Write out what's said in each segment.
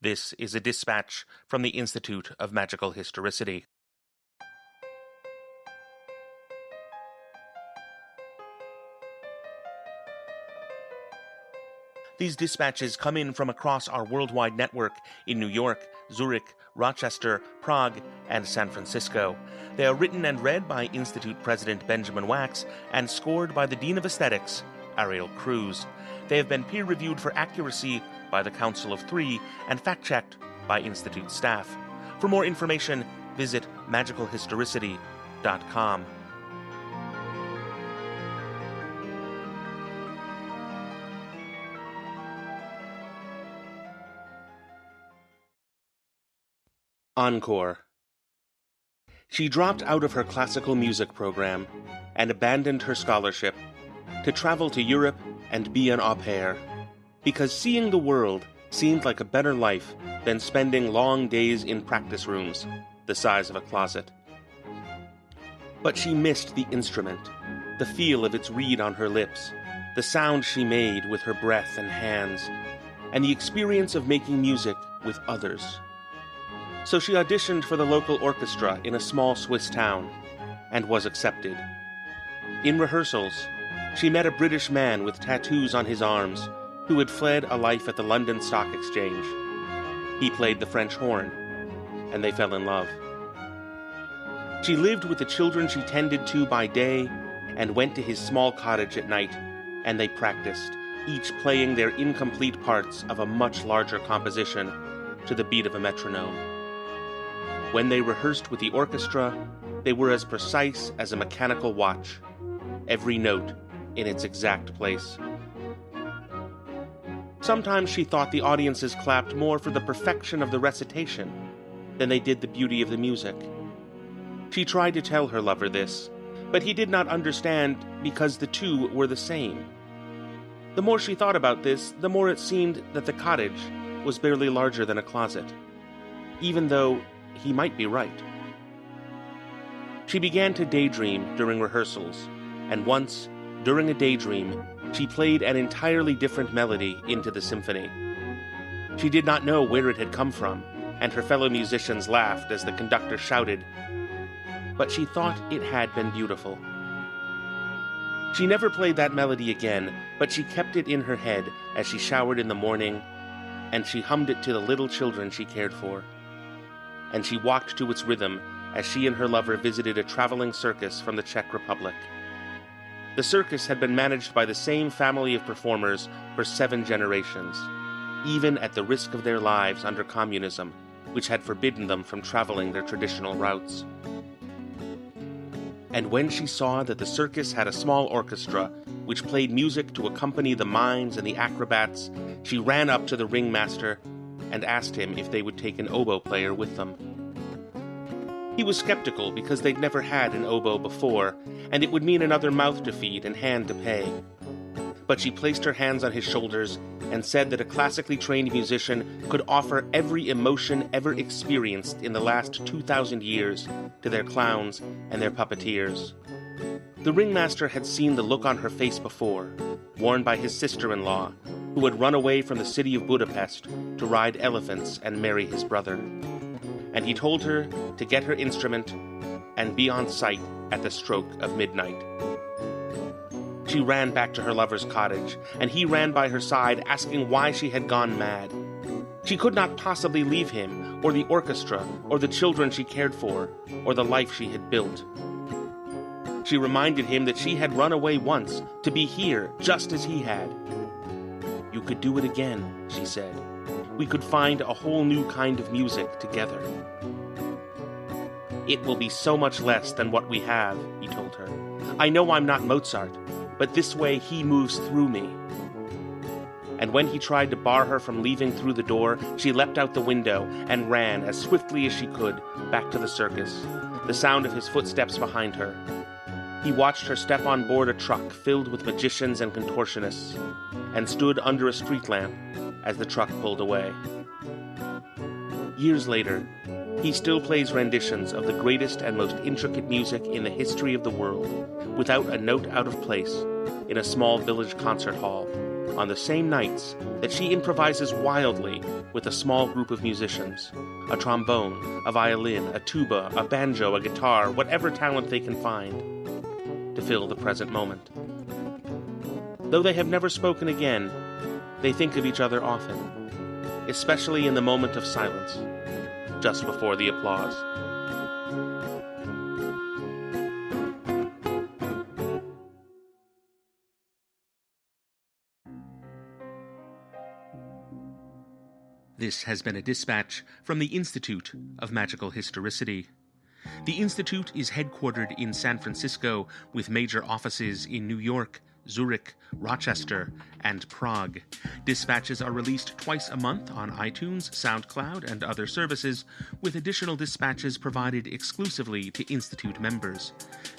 This is a dispatch from the Institute of Magical Historicity. These dispatches come in from across our worldwide network in New York, Zurich, Rochester, Prague, and San Francisco. They are written and read by Institute President Benjamin Wax and scored by the Dean of Aesthetics, Ariel Cruz. They have been peer-reviewed for accuracy by the Council of Three and fact-checked by Institute staff. For more information, visit magicalhistoricity.com. Encore. She dropped out of her classical music program and abandoned her scholarship to travel to Europe and be an au pair, because seeing the world seemed like a better life than spending long days in practice rooms the size of a closet. But she missed the instrument, the feel of its reed on her lips, the sound she made with her breath and hands, and the experience of making music with others. So she auditioned for the local orchestra in a small Swiss town, and was accepted. In rehearsals, she met a British man with tattoos on his arms who had fled a life at the London Stock Exchange. He played the French horn, and they fell in love. She lived with the children she tended to by day and went to his small cottage at night, and they practiced, each playing their incomplete parts of a much larger composition to the beat of a metronome. When they rehearsed with the orchestra, they were as precise as a mechanical watch, every note in its exact place. Sometimes she thought the audiences clapped more for the perfection of the recitation than they did the beauty of the music. She tried to tell her lover this, but he did not understand because the two were the same. The more she thought about this, the more it seemed that the cottage was barely larger than a closet, even though he might be right. She began to daydream during rehearsals, and once, during a daydream, she played an entirely different melody into the symphony. She did not know where it had come from, and her fellow musicians laughed as the conductor shouted, but she thought it had been beautiful. She never played that melody again, but she kept it in her head as she showered in the morning, and she hummed it to the little children she cared for. And she walked to its rhythm as she and her lover visited a traveling circus from the Czech Republic. The circus had been managed by the same family of performers for 7 generations, even at the risk of their lives under communism, which had forbidden them from traveling their traditional routes. And when she saw that the circus had a small orchestra which played music to accompany the mimes and the acrobats, she ran up to the ringmaster and asked him if they would take an oboe player with them. He was skeptical because they'd never had an oboe before, and it would mean another mouth to feed and hand to pay. But she placed her hands on his shoulders and said that a classically trained musician could offer every emotion ever experienced in the last 2,000 years to their clowns and their puppeteers. The ringmaster had seen the look on her face before, worn by his sister-in-law, who had run away from the city of Budapest to ride elephants and marry his brother. And he told her to get her instrument and be on site at the stroke of midnight. She ran back to her lover's cottage, and he ran by her side asking why she had gone mad. She could not possibly leave him, or the orchestra, or the children she cared for, or the life she had built. She reminded him that she had run away once to be here just as he had. "You could do it again," she said. "We could find a whole new kind of music together." "It will be so much less than what we have," he told her. "I know I'm not Mozart, but this way he moves through me." And when he tried to bar her from leaving through the door, she leapt out the window and ran as swiftly as she could back to the circus, the sound of his footsteps behind her. He watched her step on board a truck filled with magicians and contortionists, and stood under a street lamp as the truck pulled away. Years later, he still plays renditions of the greatest and most intricate music in the history of the world, without a note out of place, in a small village concert hall, on the same nights that she improvises wildly with a small group of musicians, a trombone, a violin, a tuba, a banjo, a guitar, whatever talent they can find, to fill the present moment. Though they have never spoken again, they think of each other often, especially in the moment of silence, just before the applause. This has been a dispatch from the Institute of Magical Historicity. The Institute is headquartered in San Francisco with major offices in New York, Zurich, Rochester, and Prague. Dispatches are released twice a month on iTunes, SoundCloud, and other services, with additional dispatches provided exclusively to Institute members.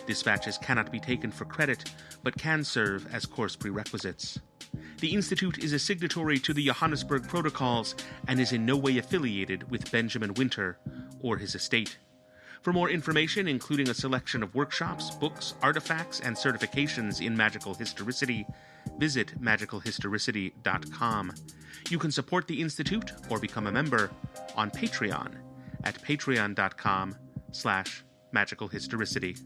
Dispatches cannot be taken for credit, but can serve as course prerequisites. The Institute is a signatory to the Johannesburg Protocols and is in no way affiliated with Benjamin Winter or his estate. For more information, including a selection of workshops, books, artifacts, and certifications in magical historicity, visit magicalhistoricity.com. You can support the Institute or become a member on Patreon at patreon.com/magicalhistoricity.